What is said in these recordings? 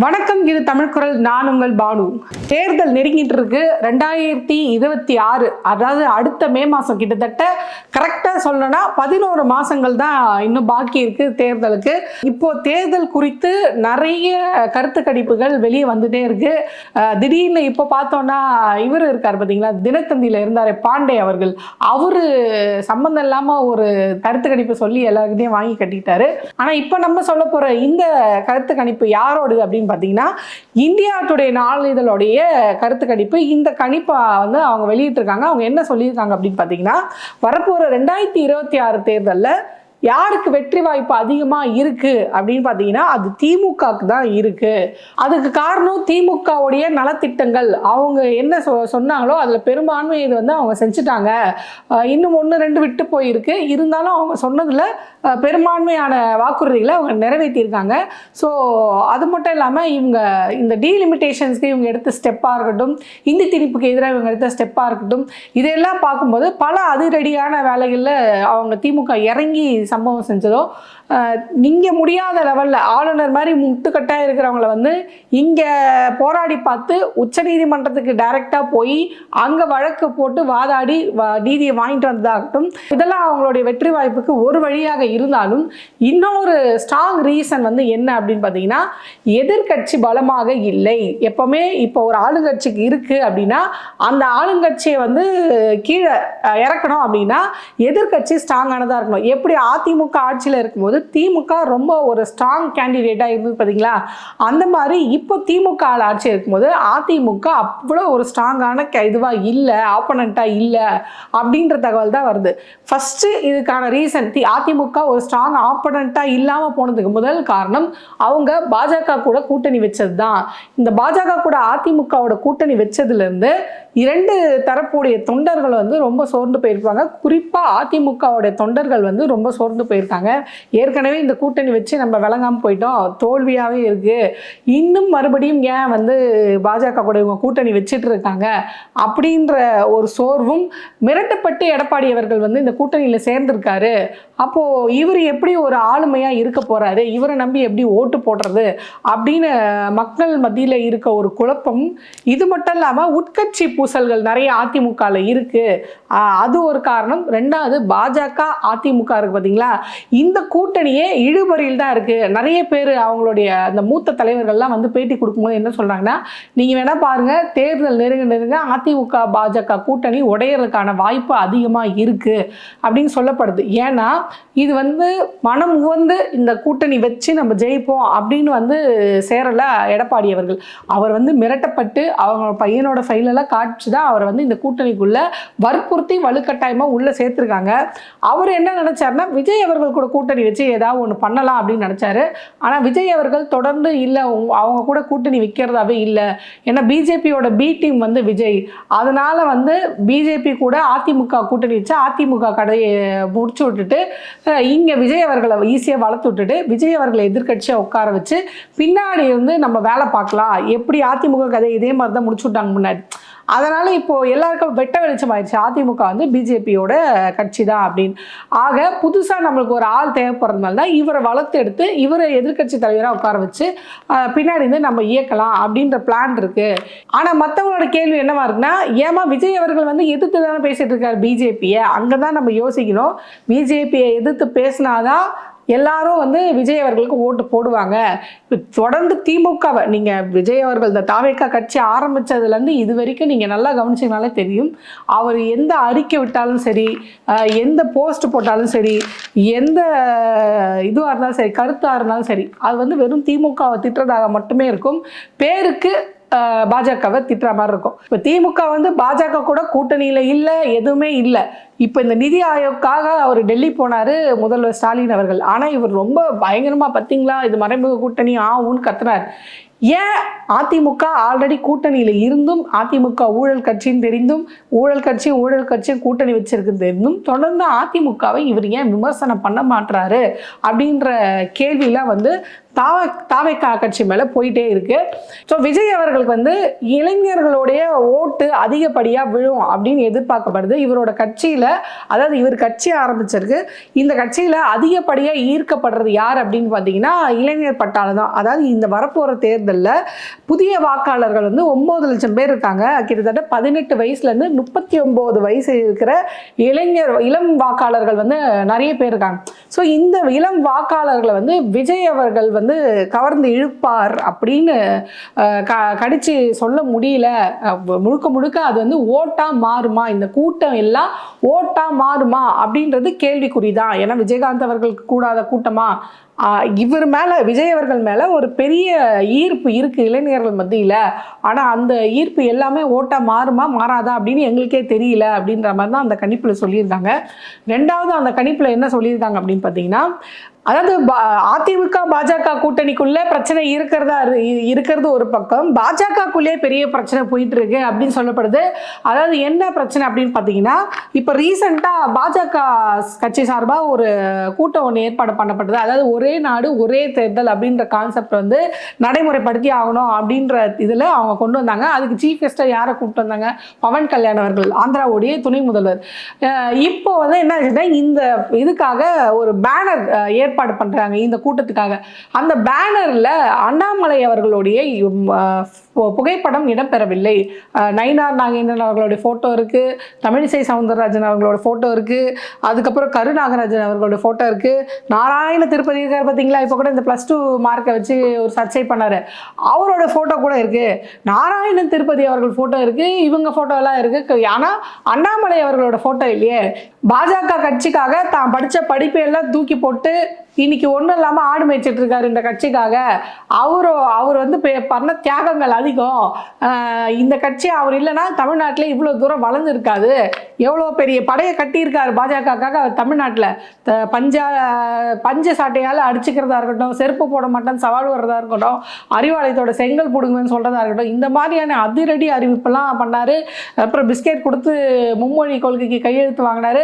வணக்கம். இது தமிழ் குரல். நான் உங்கள் பானு. தேர்தல் நெருங்கிட்டு இருக்கு. 2026, அதாவது அடுத்த மே மாசம், கிட்டத்தட்ட கரெக்டா சொல்லணும்னா 11 மாசங்கள் தான் இன்னும் பாக்கி இருக்கு தேர்தலுக்கு. இப்போ தேர்தல் குறித்து நிறைய கருத்து கணிப்புகள் வெளியே வந்துட்டே இருக்கு. திடீர்னு இப்போ பார்த்தோம்னா இவர் இருக்கார் பார்த்தீங்களா, தினத்தந்தியில இருந்தாரு பாண்டே அவர்கள், அவரு சம்பந்தம் இல்லாம ஒரு கருத்து கணிப்பு சொல்லி எல்லாருக்கிட்டையும் வாங்கி கட்டிட்டாரு. ஆனா இப்போ நம்ம சொல்ல போற இந்த கருத்து கணிப்பு யாரோடு அப்படின்னு பார்த்தீங்கன்னா, இந்தியா டுடே நாளிதழுடைய கருத்து கணிப்பு. இந்த கணிப்பை வந்து அவங்க வெளியிட்டிருக்காங்க. அவங்க என்ன சொல்லியிருக்காங்க அப்படின்னு பார்த்தீங்கன்னா, வரப்போற 2026 தேர்தலில் யாருக்கு வெற்றி வாய்ப்பு அதிகமா இருக்கு அப்படின்னு பார்த்தீங்கன்னா, அது திமுகவுக்கு தான் இருக்கு. அதுக்கு காரணம் திமுகவுடைய நலத்திட்டங்கள். அவங்க என்ன சொன்னாங்களோ அதுல பெரும்பான்மை இது வந்து அவங்க செஞ்சுட்டாங்க. இன்னும் 1-2 விட்டு போயிருக்கு. இருந்தாலும் அவங்க சொன்னதுல பெரும்பான்மையான வாக்குறுதிகளை அவங்க நிறைவேற்றியிருக்காங்க. ஸோ அது மட்டும் இல்லாமல் இவங்க இந்த டீலிமிட்டேஷன்ஸ்க்கு இவங்க எடுத்த ஸ்டெப்பாக இருக்கட்டும், இந்தி திணிப்புக்கு எதிராக இவங்க எடுத்த ஸ்டெப்பாக இருக்கட்டும், இதெல்லாம் பார்க்கும்போது பல அதிரடியான வேலைகளில் அவங்க திமுக இறங்கி சம்பவம் செஞ்சதோ, நீங்க முடியாத லெவலில் ஆளுநர் மாதிரி முட்டுக்கட்டாக இருக்கிறவங்கள வந்து இங்கே போராடி பார்த்து உச்சநீதிமன்றத்துக்கு டைரெக்டாக போய் அங்கே வழக்கு போட்டு வாதாடி நீதியை வாங்கிட்டு வந்ததாகட்டும், இதெல்லாம் அவங்களுடைய வெற்றி வாய்ப்புக்கு ஒரு வழியாக இருந்தாலும், இன்னொரு ஸ்ட்ராங் ரீசன் வந்து என்ன அப்படின்னு பார்த்தீங்கன்னா, எதிர்கட்சி பலமாக இல்லை. எப்பவுமே இப்போ ஒரு ஆளுங்கட்சிக்கு இருக்கு அப்படின்னா அந்த ஆளுங்கட்சியை வந்து கீழே இறக்கணும் அப்படின்னா எதிர்கட்சி ஸ்ட்ராங்கானதாக இருக்கணும். எப்படி அதிமுக ஆட்சியில் இருக்கும்போது திமுக ரொம்ப ஒரு ஸ்ட்ராங் கேண்டிடேட்டா இருந்தது பார்த்தீங்களா, அந்த மாதிரி இப்போ திமுக ஆட்சி இருக்கும்போது அதிமுக அவ்வளோ ஒரு ஸ்ட்ராங்கான இதுவாக இல்லை, ஆப்போனண்ட்டாக இல்லை அப்படின்ற தகவல் தான் வருது. ஃபர்ஸ்ட் இதுக்கான ரீசன், அதிமுக ஒரு ஸ்ட்ராங் ஆப்போனண்ட்டாக இல்லாமல் போனதுக்கு முதல் காரணம் அவங்க பாஜக கூட கூட்டணி வச்சது தான். இந்த பாஜக கூட அதிமுகவோட கூட்டணி வச்சதுலேருந்து இரண்டு தரப்புடைய தொண்டர்கள் வந்து ரொம்ப சோர்ந்து போயிருப்பாங்க. குறிப்பாக அதிமுகவுடைய தொண்டர்கள் வந்து ரொம்ப சோர்ந்து போயிருக்காங்க. ஏற்கனவே இந்த கூட்டணி வச்சு நம்ம விளங்காமல் போயிட்டோம், தோல்வியாகவே இருக்கு, இன்னும் மறுபடியும் ஏன் வந்து பாஜக கூட இவங்க கூட்டணி வச்சுட்டு இருக்காங்க அப்படின்ற ஒரு சோர்வும், மிரட்டப்பட்டு எடப்பாடி அவர்கள் வந்து இந்த கூட்டணியில் சேர்ந்திருக்காரு, அப்போ இவர் எப்படி ஒரு ஆளுமையா இருக்க போறாரு, இவரை நம்பி எப்படி ஓட்டு போடுறது அப்படின்னு மக்கள் மத்தியில் இருக்க ஒரு குழப்பம். இது மட்டும் இல்லாமல் உட்கட்சி பூசல்கள் நிறைய அதிமுகவில் இருக்கு, அது ஒரு காரணம். ரெண்டாவது, பாஜக அதிமுக இருக்கு பார்த்தீங்களா, இந்த கூட்டணியே இழுபறியில் தான் இருக்கு. நிறைய பேர் அவங்களுடைய அந்த மூத்த தலைவர்கள்லாம் வந்து பேட்டி கொடுக்கும்போது என்ன சொல்றாங்கன்னா, நீங்க வேணா பாருங்க, தேர்தல் நெருங்க அதிமுக பாஜக கூட்டணி உடையறதுக்கான வாய்ப்பு அதிகமாக இருக்கு அப்படின்னு சொல்லப்படுது. ஏன்னா இது வந்து மனம் உவந்து இந்த கூட்டணி வச்சு நம்ம ஜெயிப்போம் அப்படின்னு வந்து சேரல எடப்பாடி அவர்கள். அவர் வந்து மிரட்டப்பட்டு அவங்க பையனோட ஃபைலெல்லாம் காட்சி தான் அவர் வந்து இந்த கூட்டணிக்குள்ள வற்புறுத்தி வலுக்கட்டாயமா உள்ள சேர்த்திருக்காங்க. அவர் என்ன நினைச்சாருன்னா, விஜய் அவர்கள் கூட கூட்டணி வச்சு ஏதாவது ஒன்று பண்ணலாம் அப்படின்னு நினைச்சாரு. ஆனா விஜய் அவர்கள் தொடர்ந்து இல்லை, அவங்க கூட கூட்டணி வைக்கிறதாவே இல்லை, ஏன்னா பிஜேபியோட பி டீம் வந்து விஜய், அதனால வந்து பிஜேபி கூட அதிமுக கூட்டணி வச்சு அதிமுக கடையை முடிச்சு விட்டுட்டு இங்க விஜய் அவர்களை ஈஸியா வளர்த்து விட்டுட்டு விஜய் அவர்களை எதிர்கட்சியா உட்கார வச்சு பின்னாடி வந்து நம்ம வேலை பார்க்கலாம், எப்படி அதிமுக கதை இதே மாதிரி தான் முடிச்சு விட்டாங்க முன்னாடி. அதனால இப்போ எல்லாருக்கும் வெட்ட வெளிச்சம் ஆயிடுச்சு, அதிமுக வந்து பிஜேபியோட கட்சி தான் அப்படின்னு. ஆக புதுசா நம்மளுக்கு ஒரு ஆள் தேவைப்படுறதுனால தான் இவரை வளர்த்து எடுத்து இவரை எதிர்கட்சி தலைவராக உட்கார வச்சு பின்னாடி வந்து நம்ம இயக்கலாம் அப்படின்ற பிளான் இருக்கு. ஆனா மற்றவங்களோட கேள்வி என்னவா இருக்குன்னா, ஏமா விஜய் அவர்கள் வந்து எதிர்த்து தானே பேசிட்டு இருக்காரு பிஜேபியை, அங்கதான் நம்ம யோசிக்கணும். பிஜேபியை எதிர்த்து பேசினாதான் எல்லாரும் வந்து விஜய் அவர்களுக்கு ஓட்டு போடுவாங்க. தொடர்ந்து திமுகவை நீங்க விஜய் அவர்கள் இந்த தாவேகா கட்சி ஆரம்பிச்சதுலேருந்து இது வரைக்கும் நீங்க நல்லா கவனிச்சீங்கனாலே தெரியும், அவர் எந்த அறிக்கை விட்டாலும் சரி, எந்த போஸ்ட் போட்டாலும் சரி, எந்த இதுவாக இருந்தாலும் சரி, கருத்தாக இருந்தாலும் சரி, அது வந்து வெறும் திமுகவை திட்டுறதாக மட்டுமே இருக்கும். பேருக்கு பாஜகவை திட்டுற மாதிரி இருக்கும். இப்போ திமுக வந்து பாஜக கூட கூட்டணியில் இல்லை, எதுவுமே இல்லை. இப்போ இந்த நிதி ஆயோக்காக அவர் டெல்லி போனாரு முதல்வர் ஸ்டாலின் அவர்கள். ஆனால் இவர் ரொம்ப பயங்கரமா பார்த்தீங்களா இது மறைமுக கூட்டணி ஆகும்னு கத்துறாரு. ஏன் அதிமுக ஆல்ரெடி கூட்டணியில் இருந்தும், அதிமுக ஊழல் கட்சின்னு தெரிந்தும், ஊழல் கட்சியும் கூட்டணி வச்சிருக்கு தெரிந்தும் தொடர்ந்து அதிமுகவை இவர் ஏன் விமர்சனம் பண்ண மாட்டாரு அப்படின்ற கேள்வியெல்லாம் வந்து தாவேகா கட்சி மேலே போயிட்டே இருக்கு. ஸோ விஜய் அவர்களுக்கு வந்து இளைஞர்களுடைய ஓட்டு அதிகப்படியாக விழும் அப்படின்னு எதிர்பார்க்கப்படுது. இவரோட கட்சியில், அதாவது இவர் கட்சி ஆரம்பிச்சிருக்கு, இந்த கட்சியில் அதிகப்படியாக ஈர்க்கப்படுறது யார் அப்படின்னு பார்த்தீங்கன்னா இளைஞர் பட்டாளம் தான். அதாவது இந்த வரப்போகிற தேர்தல் தேர்தலில் புதிய வாக்காளர்கள் வந்து 9 லட்சம் பேர் இருக்காங்க. கிட்டத்தட்ட 18 வயசுலேருந்து 39 வயசு இருக்கிற இளம் வாக்காளர்கள் வந்து நிறைய பேர் இருக்காங்க. ஸோ இந்த இளம் வாக்காளர்களை வந்து விஜய் அவர்கள் வந்து கவர்ந்து இழுப்பார் அப்படின்னு கடிச்சு சொல்ல முடியல. முழுக்க முழுக்க அது வந்து ஓட்டா மாறுமா, இந்த கூட்டம் எல்லாம் ஓட்டா மாறுமா அப்படின்றது கேள்விக்குறிதான். ஏன்னா விஜயகாந்த் அவர்களுக்கு கூடாத கூட்டமா, இவர் மேலே, விஜய் அவர்கள் மேலே ஒரு பெரிய ஈர்ப்பு இருக்குது இளைஞர்கள் மத்தியில். ஆனால் அந்த ஈர்ப்பு எல்லாமே ஓட்டா மாறுமா மாறாதா அப்படின்னு எங்களுக்கே தெரியல அப்படின்ற மாதிரி தான் அந்த கணிப்பில் சொல்லியிருக்காங்க. ரெண்டாவது அந்த கணிப்பில் என்ன சொல்லியிருக்காங்க அப்படின்னு பார்த்தீங்கன்னா, அதாவது அதிமுக பாஜக கூட்டணிக்குள்ளே பிரச்சனை இருக்கிறது ஒரு பக்கம், பாஜகக்குள்ளே பெரிய பிரச்சனை போயிட்டு இருக்கு அப்படின்னு சொல்லப்படுது. அதாவது என்ன பிரச்சனை அப்படின்னு பார்த்தீங்கன்னா, இப்போ ரீசெண்டாக பாஜக கட்சி சார்பாக ஒரு கூட்டம் ஒன்று ஏற்பாடு பண்ணப்பட்டது. அதாவது ஒரே நாடு ஒரே தேர்தல் அப்படின்ற கான்செப்ட் வந்து நடைமுறைப்படுத்தி ஆகணும் அப்படின்ற இதில் அவங்க கொண்டு வந்தாங்க. அதுக்கு சீஃப் கெஸ்ட்டாக யாரை கூப்பிட்டு வந்தாங்க? பவன் கல்யாண் அவர்கள், ஆந்திராவுடைய துணை முதல்வர். இப்போ வந்து என்ன ஆச்சுன்னா, இந்த இதுக்காக ஒரு பேனர் ஏற்பாடு பண்றாங்க இந்த கூட்டத்துக்காக. அந்த பேனர்ல அண்ணாமலை அவர்களுடைய புகைப்படம் இடம்பெறவில்லை. நயினார் நாகேந்திரன் அவர்களுடைய போட்டோ இருக்கு, தமிழிசை சவுந்தரராஜன் அவர்களோட போட்டோ இருக்கு, அதுக்கப்புறம் கருநாகராஜன் அவர்களோட போட்டோ இருக்கு, நாராயண திருப்பதி இருக்கார் பார்த்தீங்களா, இப்போ கூட இந்த +2 மார்க்கை வச்சு ஒரு சர்ச்சை பண்ணாரு, அவரோட போட்டோ கூட இருக்கு, நாராயணன் திருப்பதி அவர்கள் போட்டோ இருக்கு, இவங்க போட்டோ எல்லாம் இருக்கு. ஆனா அண்ணாமலை அவர்களோட போட்டோ இல்லையே. பாஜக கட்சிக்காக தான் படிச்ச படிப்பை எல்லாம் தூக்கி போட்டு இன்னைக்கு ஒன்றும் இல்லாமல் ஆடு மேய்ச்சிட்டு இருக்காரு இந்த கட்சிக்காக. அவர் வந்து பண்ண தியாகங்கள் அதிகம். இந்த கட்சி அவர் இல்லைன்னா தமிழ்நாட்டில் இவ்வளோ தூரம் வளர்ந்துருக்காது. எவ்வளோ பெரிய படையை கட்டியிருக்காரு பாஜகக்காக தமிழ்நாட்டில். பஞ்ச சாட்டையால் அடிச்சுக்கிறதா இருக்கட்டும், செருப்பு போட மாட்டேன்னு சவால் வர்றதா இருக்கட்டும், அறிவாலயத்தோட செங்கல் பிடுங்குன்னு சொல்கிறதா இருக்கட்டும், இந்த மாதிரியான அதிரடி அறிவிப்பெல்லாம் பண்ணார். அப்புறம் பிஸ்கெட் கொடுத்து மும்மொழி கொள்கைக்கு கையெழுத்து வாங்கினார்.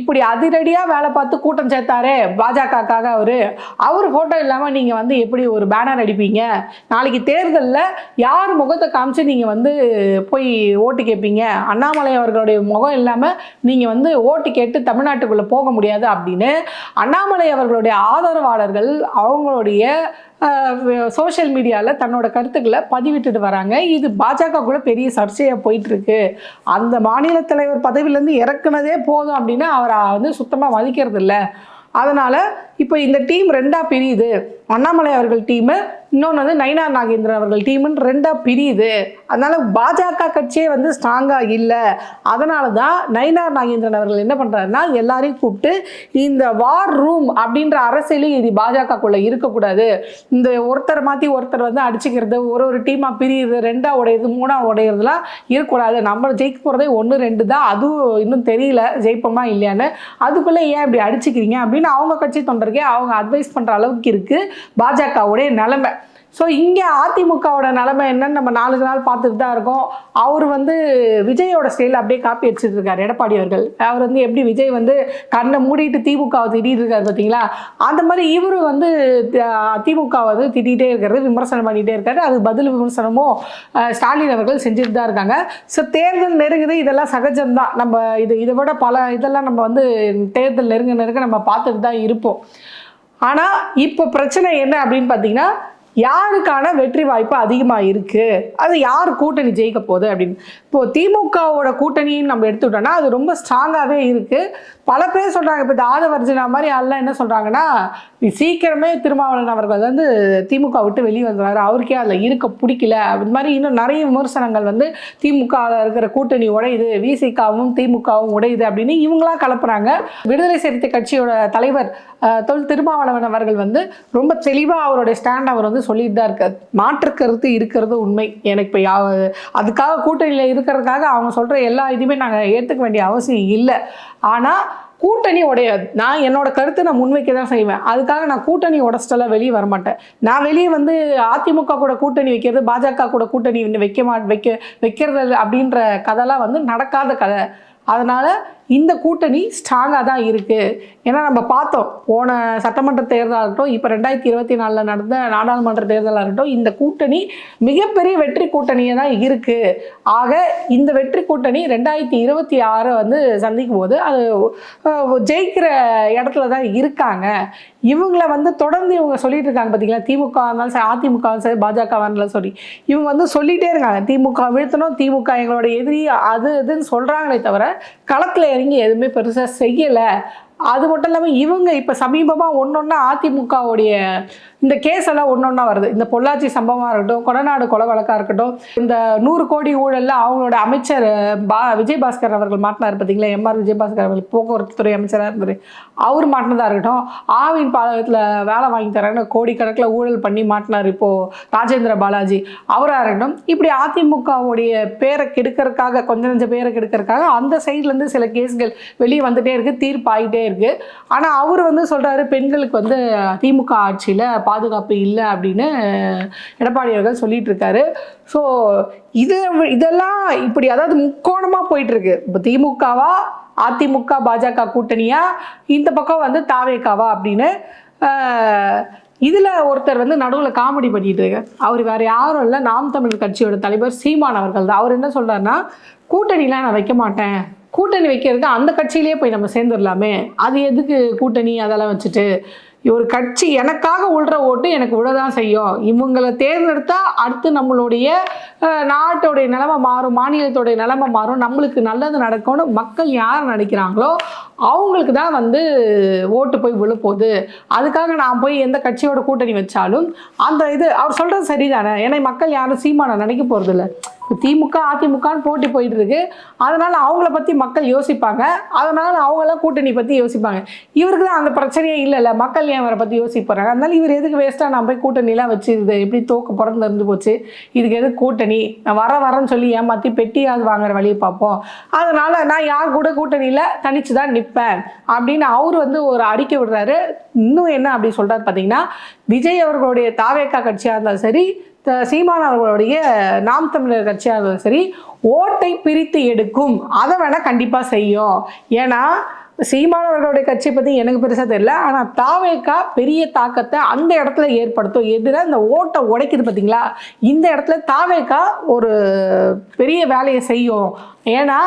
இப்படி அதிரடியாக வேலை பார்த்து கூட்டம் சேர்த்தாரு பாஜகக்காக. அவர் போட்டோ இல்லாமல் நீங்கள் வந்து எப்படி ஒரு பேனர் அடிப்பீங்க? நாளைக்கு தேர்தலில் யார் முகத்தை காமிச்சு நீங்கள் வந்து போய் ஓட்டு கேட்பீங்க? அண்ணாமலை அவர்களுடைய முகம் இல்லாமல் நீங்கள் வந்து ஓட்டு கேட்டு தமிழ்நாட்டுக்குள்ளே போக முடியாது அப்படின்னு அண்ணாமலை அவர்களுடைய ஆதரவாளர்கள் அவங்களுடைய சோஷியல் மீடியாவில் தன்னோட கருத்துக்களை பதிவிட்டுட்டு வராங்க. இது பாஜகக்குள்ள பெரிய சர்ச்சையாக போயிட்டு இருக்கு. அந்த மாநில தலைவர் பதவியிலேருந்து இறக்குனதே போதும் அப்படின்னு அவரை வந்து சுத்தமாக மதிக்கிறது இல்லை. அதனால இப்போ இந்த டீம் 2ஆக பிரியுது. அண்ணாமலை அவர்கள் டீமு, இன்னொன்று வந்து நயினார் நாகேந்திரன் அவர்கள் டீமுன்னு 2ஆக பிரியுது. அதனால பாஜக கட்சியே வந்து ஸ்ட்ராங்காக இல்லை. அதனால தான் நயினார் நாகேந்திரன் அவர்கள் என்ன பண்ணுறாருன்னா, எல்லாரையும் கூப்பிட்டு இந்த வார் ரூம் அப்படின்ற அரசியலும் இது பாஜகக்குள்ளே இருக்கக்கூடாது. இந்த ஒருத்தரை மாற்றி ஒருத்தர் வந்து அடிச்சுக்கிறது, ஒரு டீமாக பிரியுது, 2ஆக உடையிறது, 3ஆக உடையிறதுலாம் இருக்கக்கூடாது. நம்ம ஜெயிக்க போகிறதே 1, 2 தான். அதுவும் இன்னும் தெரியல ஜெயிப்போமா இல்லையான்னு. அதுக்குள்ளே ஏன் இப்படி அடிச்சுக்கிறீங்க அப்படின்னு அவங்க கட்சி தொண்டருக்கே அவங்க அட்வைஸ் பண்ணுற அளவுக்கு இருக்குது பாஜகவுடைய நிலைமை. ஸோ இங்கே அதிமுகவோட நிலைமை என்னன்னு நம்ம 4 நாள் பார்த்துட்டு தான் இருக்கோம். அவர் வந்து விஜயோட ஸ்டைலில் அப்படியே காப்பி அடிச்சுட்டு இருக்காரு எடப்பாடி அவர்கள். அவர் வந்து எப்படி விஜய் வந்து கண்ணை மூடிட்டு திமுகவை திட்டிகிட்டு இருக்காரு பார்த்தீங்களா, அந்த மாதிரி இவர் வந்து திமுக வந்து திட்டிகிட்டே இருக்கிறது, விமர்சனம் பண்ணிகிட்டே இருக்காரு. அது பதில் விமர்சனமும் ஸ்டாலின் அவர்கள் செஞ்சுட்டு தான் இருக்காங்க. ஸோ தேர்தல் நெருங்குது, இதெல்லாம் சகஜம்தான். நம்ம இதை விட பல இதெல்லாம் நம்ம வந்து தேர்தல் நெருங்க நம்ம பார்த்துட்டு தான் இருப்போம். ஆனால் இப்போ பிரச்சனை என்ன அப்படின்னு பார்த்தீங்கன்னா, யாருக்கான வெற்றி வாய்ப்பு அதிகமாக இருக்குது, அது யார் கூட்டணி ஜெயிக்க போகுது அப்படின்னு. இப்போது திமுகவோட கூட்டணின்னு நம்ம எடுத்துக்கிட்டோம்னா அது ரொம்ப ஸ்ட்ராங்காகவே இருக்குது. பல பேர் சொல்கிறாங்க, இப்போ இந்த ஆதவர்ஜனா மாதிரி ஆள்லாம் என்ன சொல்கிறாங்கன்னா, சீக்கிரமே திருமாவளவன் அவர்கள் வந்து திமுக விட்டு வெளியே வந்துடுறாரு, அவருக்கே அதில் இருக்க பிடிக்கல அப்படி மாதிரி இன்னும் நிறைய விமர்சனங்கள் வந்து திமுகவில் இருக்கிற கூட்டணி உடையுது, விசிகாவும் திமுகவும் உடையுது அப்படின்னு இவங்களாம் கலப்புறாங்க. விடுதலை சிறுத்தை கட்சியோட தலைவர் திருமாவளவன் அவர்கள் வந்து ரொம்ப தெளிவாக அவருடைய ஸ்டாண்ட் அவர் வந்து சொல்லிட்டு தான் இருக்கார். மாற்று கருத்து இருக்கிறது உண்மை. எனக்கு இப்போ அதுக்காக கூட்டணியில் இருக்கிறதுக்காக அவங்க சொல்கிற எல்லா இதுவுமே நாங்கள் ஏற்றுக்க வேண்டிய அவசியம் இல்லை. ஆனால் கூட்டணி உடையாது. நான் என்னோட கருத்தை நான் முன்வைக்க தான் செய்வேன். அதுக்காக நான் கூட்டணி உடச்சிட்டெல்லாம் வெளியே வரமாட்டேன். நான் வெளியே வந்து அதிமுக கூட கூட்டணி வைக்கிறது, பாஜக கூட கூட்டணி வைக்கிறது அப்படின்ற கதைலாம் வந்து நடக்காத கதை. அதனால் இந்த கூட்டணி ஸ்ட்ராங்காக தான் இருக்குது. ஏன்னா நம்ம பார்த்தோம் போன சட்டமன்ற தேர்தலாக இருக்கட்டும், இப்போ 2024 நடந்த நாடாளுமன்ற தேர்தலாக இருக்கட்டும், இந்த கூட்டணி மிகப்பெரிய வெற்றி கூட்டணியாக தான் இருக்குது. ஆக இந்த வெற்றி கூட்டணி 2026 வந்து சந்திக்கும் போது அது ஜெயிக்கிற இடத்துல தான் இருக்காங்க. இவங்கள வந்து தொடர்ந்து இவங்க சொல்லிட்டு இருக்காங்க பார்த்தீங்களா, திமுக இருந்தாலும் சரி, அதிமுக சரி, பாஜக இருந்தாலும் சரி, இவங்க வந்து சொல்லிகிட்டே இருக்காங்க திமுக வீழ்த்தணும், திமுக எங்களோட எதிரி, அது இதுன்னு சொல்கிறாங்களே தவிர களத்தில் இறங்கி எதுவுமே பெருசாக செய்யலை. அது மட்டும் இல்லாமல் இவங்க இப்போ சமீபமாக ஒன்றொன்னா அதிமுகவுடைய இந்த கேஸ் எல்லாம் ஒன்றொன்னா வருது. இந்த பொள்ளாச்சி சம்பவமாக இருக்கட்டும், கொடநாடு கொலை வழக்காக இருக்கட்டும், இந்த 100 கோடி ஊழலில் அவங்களோட அமைச்சர் விஜயபாஸ்கர் அவர்கள் மாட்டினார் பார்த்தீங்களா, எம்ஆர் விஜயபாஸ்கர் அவர்கள் போக்குவரத்து துறை அமைச்சராக இருந்தார், அவர் மாட்டினதாக இருக்கட்டும், ஆவின் பாலகத்தில் வேலை வாங்கி தராங்க கோடிக்கணக்கில் ஊழல் பண்ணி மாட்டினார் இப்போது ராஜேந்திர பாலாஜி அவராக இருக்கட்டும். இப்படி அதிமுகவுடைய பேரை கெடுக்கிறதுக்காக, கொஞ்சம் நஞ்ச பேரை கெடுக்கிறதுக்காக அந்த சைட்லேருந்து சில கேஸ்கள் வெளியே வந்துகிட்டே இருக்குது, தீர்ப்பாகிட்டே இருக்கு. ஆனால் அவர் வந்து சொல்றாரு பெண்களுக்கு வந்து திமுக ஆட்சியில் பாதுகாப்பு இல்லை அப்படின்னு எடப்பாடி அவர்கள் சொல்லிட்டு இருக்காரு. ஸோ இதெல்லாம் இப்படி அதாவது முக்கோணமாக போயிட்டு இருக்கு. இப்போ திமுகவா, அதிமுக பாஜக கூட்டணியா, இந்த பக்கம் வந்து தாவேகாவா அப்படின்னு இதில் ஒருத்தர் வந்து நடுவில் காமெடி பண்ணிட்டு இருக்கு. அவர் வேறு யாரும் இல்லை, நாம் தமிழர் கட்சியோட தலைவர் சீமான் அவர்கள் தான். அவர் என்ன சொல்றாருன்னா, கூட்டணிலாம் நான் வைக்க மாட்டேன், கூட்டணி வைக்கிறதுக்கு அந்த கட்சியிலே போய் நம்ம சேர்ந்துடலாமே, அது எதுக்கு கூட்டணி அதெல்லாம் வச்சுட்டு, ஒரு கட்சி எனக்காக உள்ற ஓட்டு எனக்கு விழதான் செய்யும், இவங்களை தேர்ந்தெடுத்தா அடுத்து நம்மளுடைய நாட்டோடைய நிலைமை மாறும், மாநிலத்தோடைய நிலைமை மாறும், நம்மளுக்கு நல்லது நடக்கும்னு மக்கள் யார் நினைக்கிறாங்களோ அவங்களுக்கு தான் வந்து ஓட்டு போய் விழுப்போகுது. அதுக்காக நான் போய் எந்த கட்சியோட கூட்டணி வச்சாலும் அந்த இது அவர் சொல்கிறது சரிதானே. ஏன்னா மக்கள் யாரும் சீமானை நினைக்க போகிறது இல்லை. திமுக அதிமுகன்னு போட்டி போயிட்டு இருக்கு, அதனால் அவங்கள பற்றி மக்கள் யோசிப்பாங்க, அதனால் அவங்களாம் கூட்டணி பற்றி யோசிப்பாங்க. இவருக்கு தான் அந்த பிரச்சனையே இல்லைல்ல, மக்கள் ஏன் அவரை பற்றி யோசிப்பாங்க. அதனால இவர் எதுக்கு வேஸ்ட்டாக நான் போய் கூட்டணிலாம் வச்சு இது எப்படி தோக்க பிறந்து இருந்து போச்சு, இதுக்கு எதுக்கு கூட்டணி, நான் வரேன்னு சொல்லி ஏமாற்றி பெட்டியாவது வாங்குற வழியை பார்ப்போம், அதனால் நான் யார் கூட கூட்டணியில் தனிச்சு தான் நிற்பேன் அப்படின்னு அவர் வந்து ஒரு அறிக்கை விடுறாரு. இன்னும் என்ன அப்படி சொல்கிறாரு பார்த்தீங்கன்னா, விஜய் அவர்களுடைய தாவேகா கட்சியாக இருந்தாலும் சரி, சீமான் அவர்களுடைய நாம் தமிழர் கட்சியாக இருந்தாலும் சரி, ஓட்டை பிரித்து எடுக்கும், அதை வேணால் கண்டிப்பாக செய்யும். ஏன்னா சீமானவர்களுடைய கட்சியை பற்றி எனக்கு பெருசாக தெரியல, ஆனால் தாவேகா பெரிய தாக்கத்தை அந்த இடத்துல ஏற்படுத்தும். எதிராக இந்த ஓட்டை உடைக்குது பார்த்தீங்களா, இந்த இடத்துல தாவேகா ஒரு பெரிய வேலையை செய்யும். ஏன்னா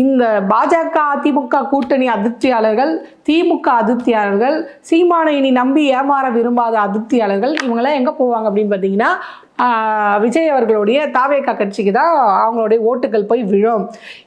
இந்த பாஜக அதிமுக கூட்டணி அதிருப்தியாளர்கள், திமுக அதிருப்தியாளர்கள், சீமானை இனி நம்பி ஏமாற விரும்பாத அதிருப்தியாளர்கள், இவங்களாம் எங்கே போவாங்க அப்படின்னு பார்த்தீங்கன்னா விஜய் அவர்களுடைய தாவேகா கட்சிக்கு தான் அவங்களுடைய ஓட்டுகள் போய் விழும்.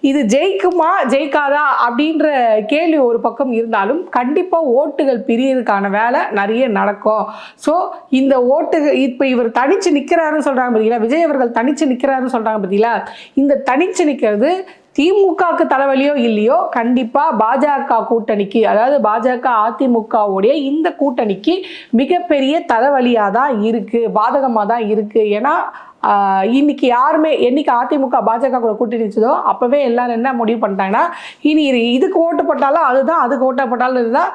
இது ஜெயிக்குமா ஜெயிக்காதா அப்படின்ற கேள்வி ஒரு பக்கம் இருந்தாலும் கண்டிப்பாக ஓட்டுகள் பிரியறதுக்கான வேலை நிறைய நடக்கும். ஸோ இந்த ஓட்டுகள் இப்போ இவர் தனிச்சு நிற்கிறாருன்னு சொல்கிறாங்க பார்த்தீங்களா, விஜய் அவர்கள் தனிச்சு நிற்கிறாருன்னு சொல்கிறாங்க பார்த்தீங்களா, இந்த தனிச்சு நிற்கிறது திமுகவுக்கு தலைவலியோ இல்லையோ கண்டிப்பாக பாஜக கூட்டணிக்கு, அதாவது பாஜக அதிமுகவுடைய இந்த கூட்டணிக்கு மிகப்பெரிய தலைவலியாக தான் இருக்குது, பாதகமாக தான் இருக்குது. ஏன்னா இன்னைக்கு யாருமே என்னைக்கு அதிமுக பாஜக கூட கூட்டணி வச்சதோ அப்போவே எல்லாரும் என்ன முடிவு பண்ணிட்டாங்கன்னா, இனி இதுக்கு ஓட்டு போட்டாலும் அதுதான், அதுக்கு ஓட்டு போட்டாலும் இதுதான்,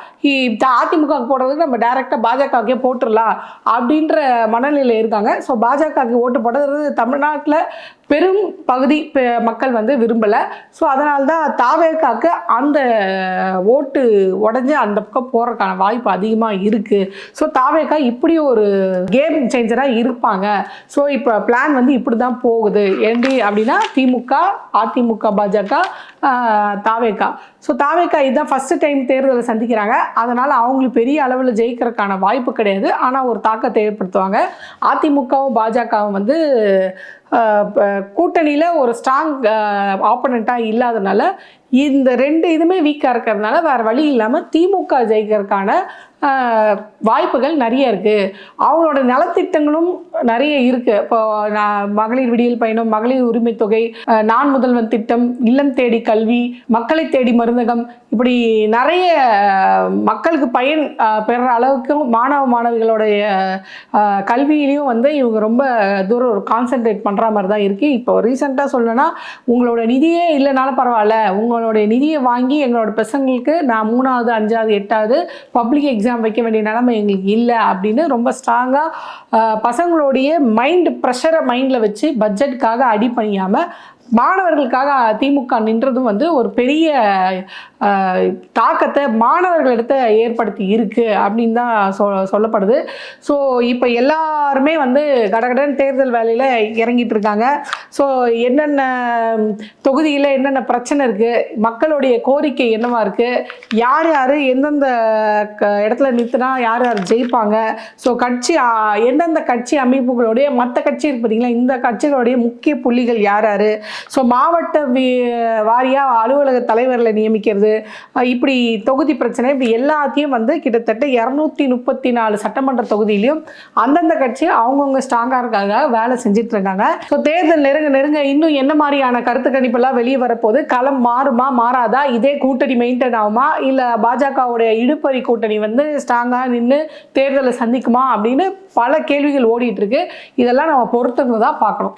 அதிமுக போடுறதுக்கு நம்ம டைரெக்டாக பாஜகவுக்கே போட்டுடலாம் அப்படின்ற மனநிலையில் இருக்காங்க. ஸோ பாஜகவுக்கு ஓட்டு போடுறது தமிழ்நாட்டில் பெரும் பகுதி மக்கள் வந்து விரும்பலை. ஸோ அதனால தான் தாவேகாவுக்கு அந்த ஓட்டு உடஞ்சி அந்த பக்கம் போகிறதுக்கான வாய்ப்பு அதிகமாக இருக்குது. ஸோ தாவேகா இப்படி ஒரு கேம் சேஞ்சராக இருப்பாங்க. ஸோ இப்போ பிளான் வந்து இப்படி தான் போகுது. ஏண்டி அப்படின்னா திமுக, அதிமுக, பாஜக, தாவேகா. ஸோ தாவேகா இதுதான் ஃபஸ்ட்டு டைம் தேர்தலை சந்திக்கிறாங்க. அதனால் அவங்களுக்கு பெரிய அளவில் ஜெயிக்கிறதுக்கான வாய்ப்பு கிடையாது, ஆனால் ஒரு தாக்கத்தை ஏற்படுத்துவாங்க. அதிமுகவும் பாஜகவும் வந்து கூட்டணியில் ஒரு ஸ்ட்ராங் ஆப்போனண்ட்டாக இல்லாதனால இந்த ரெண்டு இதுவுமே வீக்காக இருக்கிறதுனால வேறு வழி இல்லாமல் திமுக ஜெயிக்கிறதுக்கான வாய்ப்புகள் நிறைய இருக்குது. அவங்களோட நலத்திட்டங்களும் நிறைய இருக்குது. இப்போ மகளிர் விடியல் பயணம், மகளிர் உரிமை தொகை, நான் முதல்வன் திட்டம், இல்லம் தேடி கல்வி, மக்களை தேடி மருந்தகம், இப்படி நிறைய மக்களுக்கு பயன் பெற அளவுக்கு மாணவிகளுடைய கல்வியிலையும் வந்து இவங்க ரொம்ப தூரம் ஒரு கான்சென்ட்ரேட் பண்ணுற மாதிரி தான் இருக்குது. இப்போ ரீசெண்டாக சொல்லணும்னா, உங்களோட நிதியே இல்லைனாலும் பரவாயில்ல, உங்களுடைய நிதியை வாங்கி எங்களோட பசங்களுக்கு நான் 3வது 5வது 8வது பப்ளிக் எக்ஸாம் வைக்க வேண்டிய நிலைமை எங்களுக்கு இல்லை அப்படின்னு ரொம்ப ஸ்ட்ராங்காக பசங்களுடைய மைண்ட் ப்ரெஷரை மைண்டில் வச்சு பட்ஜெட்டுக்காக அடி பண்ணியாமல் மாணவர்களுக்காக திமுக நின்றதும் வந்து ஒரு பெரிய தாக்கத்தை மாணவர்களிடத்த ஏற்படுத்தி இருக்கு அப்படின்னு தான் சொல்லப்படுது. ஸோ இப்போ எல்லாருமே வந்து கடகடன் தேர்தல் வேலையில் இறங்கிட்டு இருக்காங்க. ஸோ என்னென்ன தொகுதியில் என்னென்ன பிரச்சனை இருக்குது, மக்களுடைய கோரிக்கை என்னவா இருக்குது, யார் யார் எந்தெந்த இடத்துல நிறுத்தினா யார் யார் ஜெயிப்பாங்க, ஸோ எந்தெந்த கட்சி அமைப்புகளுடைய மற்ற கட்சி இருக்கு பார்த்தீங்களா, இந்த கட்சிகளுடைய முக்கிய புள்ளிகள் யார் யார், ஸோ மாவட்ட வாரியாக அலுவலக தலைவர்களை நியமிக்கிறது, இப்படி தொகுதி பிரச்சனை, இப்படி எல்லாத்தையும் வந்து கிட்டத்தட்ட 234 சட்டமன்ற தொகுதியிலையும் அந்தந்த கட்சி அவங்கவுங்க ஸ்ட்ராங்காக இருக்காங்க வேலை செஞ்சுட்டு இருக்காங்க. ஸோ தேர்தல் நெருங்க இன்னும் என்ன மாதிரியான கருத்து கணிப்பெல்லாம் வெளியே வரப்போது, களம் மாறுமா மாறாதா, இதே கூட்டணி மெயின்டைன் ஆகுமா, இல்லை பாஜகவுடைய இடுப்பறி கூட்டணி வந்து ஸ்ட்ராங்காக நின்று தேர்தலை சந்திக்குமா அப்படின்னு பல கேள்விகள் ஓடிட்டு இருக்கு. இதெல்லாம் நம்ம பொறுத்திருந்து தான் பார்க்கணும்.